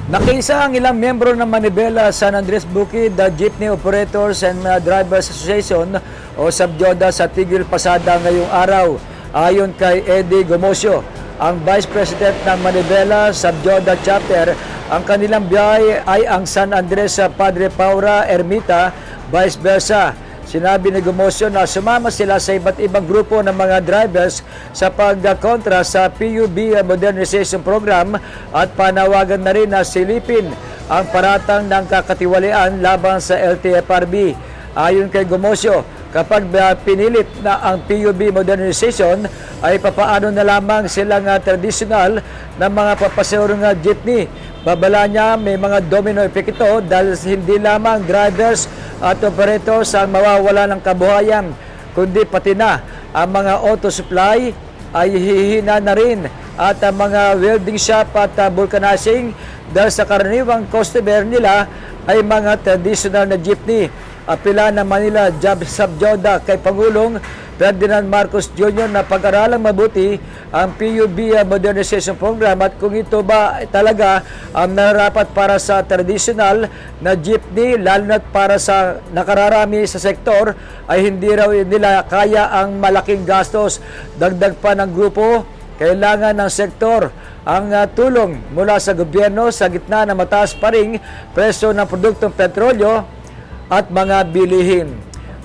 Nakiisa ang ilang miyembro ng Manibela San Andres Bukid, the Jeepney Operators and Drivers Association o SABJODA sa tigil pasada ngayong araw. Ayon kay Eddie Gomosio, ang Vice President ng Manibela SABJODA Chapter, ang kanilang biyahe ay ang San Andres sa Padre Paura Ermita, vice versa. Sinabi ni Gomosio na sumama sila sa iba't ibang grupo ng mga drivers sa pagkontra sa PUB Modernization Program at panawagan na rin na silipin ang paratang ng kakatiwalian laban sa LTFRB. Ayon kay Gomosio, kapag pinilit na ang PUB Modernization ay papaano na lamang silang tradisyonal na mga papaseurong jeepney. Babala niya may mga domino effect ito dahil hindi lamang drivers at operators ang mawawala ng kabuhayan, kundi pati na ang mga auto supply ay hihina na rin at ang mga welding shop at vulcanizing dahil sa karaniwang customer nila ay mga traditional na jeepney. Apila ng Manila SABJODA kay Pangulong Ferdinand Marcos Jr. na pag-aralang mabuti ang PUB Modernization Program at kung ito ba talaga ang nararapat para sa traditional na jeepney, lalo na para sa nakararami sa sektor, ay hindi raw nila kaya ang malaking gastos. Dagdag pa ng grupo, kailangan ng sektor ang tulong mula sa gobyerno sa gitna na mataas pa ring presyo ng produktong petrolyo at mga bilihin.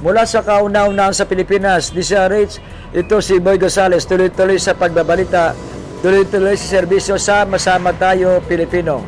Mula sa kauna-unahan sa Pilipinas, DCRH, ito si Boy Gonzales, tuloy-tuloy sa pagbabalita, tuloy-tuloy sa serbisyo, sama-sama tayo Pilipino.